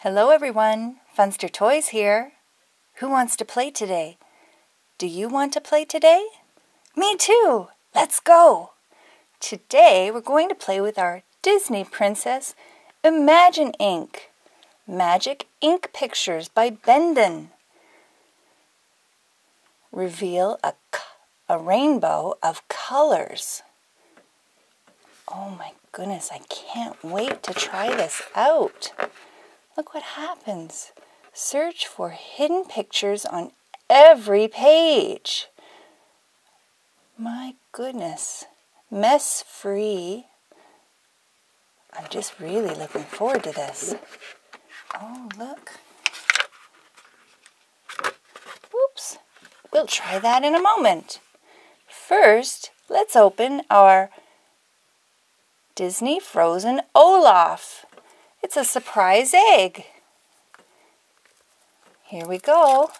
Hello everyone, Funster Toys here. Who wants to play today? Do you want to play today? Me too! Let's go! Today we're going to play with our Disney princess, Imagine Ink. Magic Ink Pictures by Bendon. Reveal a rainbow of colors. Oh my goodness, I can't wait to try this out. Look what happens. Search for hidden pictures on every page. My goodness. Mess-free. I'm just really looking forward to this. Oh, look. Oops. We'll try that in a moment. First, let's open our Disney Frozen Olaf. It's a surprise egg. Here we go.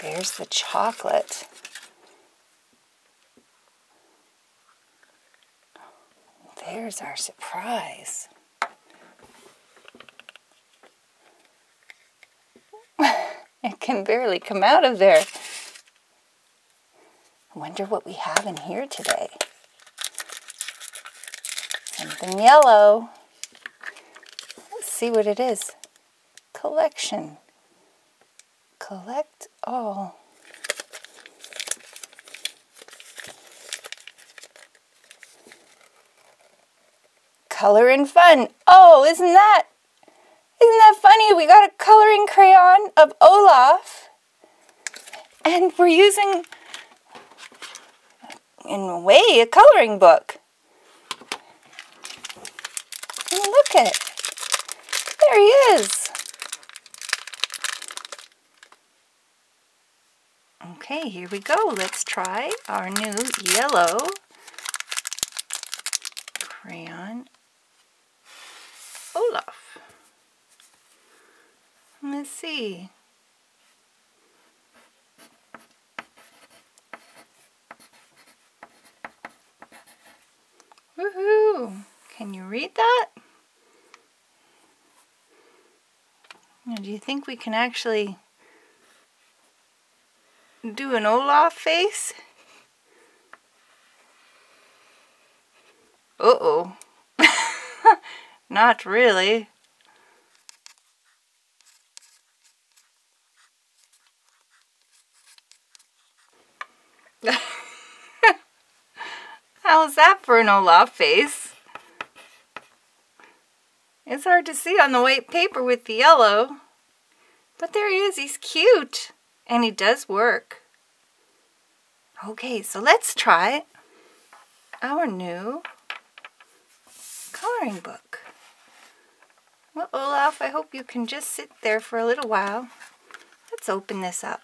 There's the chocolate. There's our surprise. It can barely come out of there. I wonder what we have in here today. Something yellow. Let's see what it is. Collection. Collect all. Color and fun. Oh, isn't that funny? We got a coloring crayon of Olaf. And we're using, in a way, a coloring book. And look at it. There he is. Okay, here we go. Let's try our new yellow crayon Olaf. Let's see. Woohoo! Can you read that? Now, do you think we can actually do an Olaf face? Uh-oh. Not really. How's that for an Olaf face? It's hard to see on the white paper with the yellow. But there he is. He's cute. And he does work. Okay, so let's try our new coloring book. Well, Olaf, I hope you can just sit there for a little while. Let's open this up.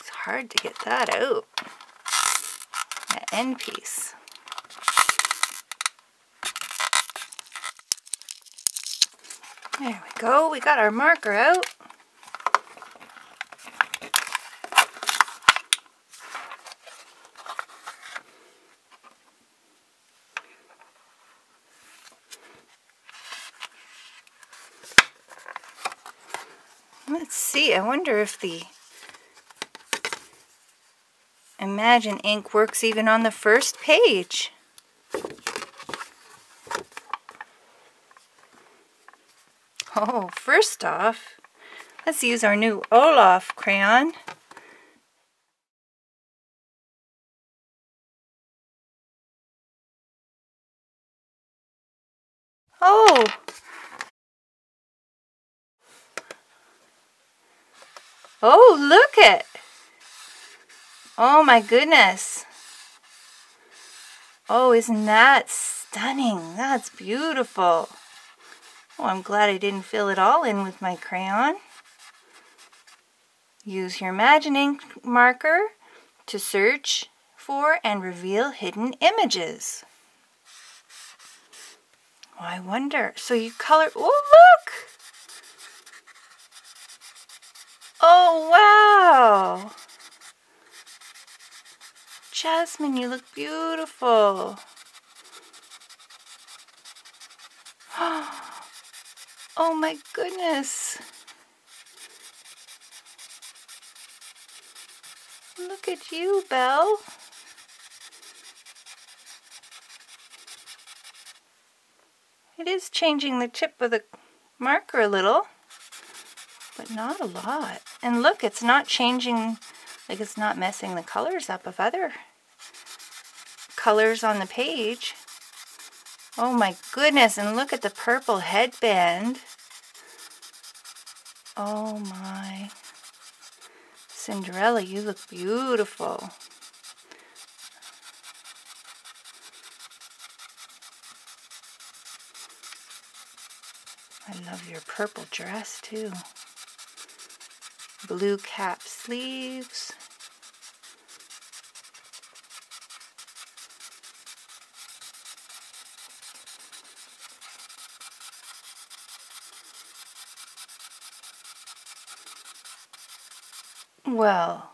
It's hard to get that out. That end piece. There we go. We got our marker out. Let's see. I wonder if the Imagine Ink works even on the first page. Oh, first off, let's use our new Olaf crayon. Oh! Oh, look it! Oh my goodness. Oh, isn't that stunning? That's beautiful. Oh, I'm glad I didn't fill it all in with my crayon. Use your Imagine Ink marker to search for and reveal hidden images. Oh, I wonder. So you color... Oh, look! Oh, wow! Jasmine, you look beautiful. Oh my goodness. Look at you, Belle. It is changing the tip of the marker a little, but not a lot. And look, it's not changing, like it's not messing the colors up of other colors on the page. Oh my goodness, and look at the purple headband. Oh my. Cinderella, you look beautiful. I love your purple dress too. Blue cap sleeves. Well,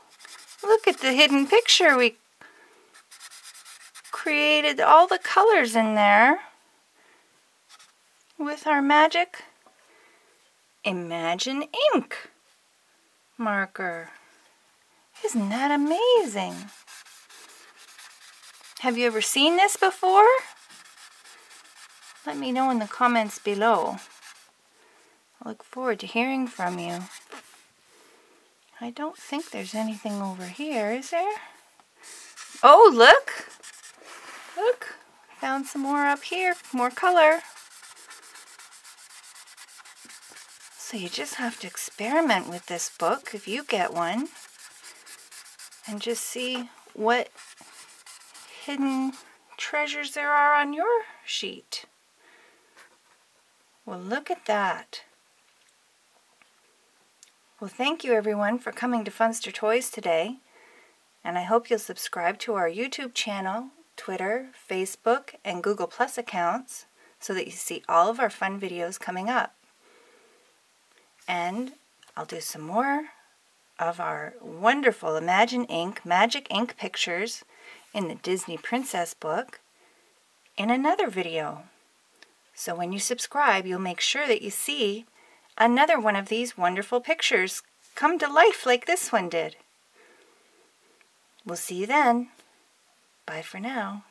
look at the hidden picture. We created all the colors in there with our magic Imagine ink marker. Isn't that amazing? Have you ever seen this before? Let me know in the comments below. I look forward to hearing from you. I don't think there's anything over here, is there? Oh, look! Look! Found some more up here, more color. So you just have to experiment with this book if you get one and just see what hidden treasures there are on your sheet. Well, look at that. Well, thank you everyone for coming to Funster Toys today, and I hope you'll subscribe to our YouTube channel, Twitter, Facebook, and Google Plus accounts so that you see all of our fun videos coming up. And I'll do some more of our wonderful Imagine Ink, Magic Ink pictures in the Disney Princess book in another video. So when you subscribe, you'll make sure that you see another one of these wonderful pictures come to life like this one did. We'll see you then. Bye for now.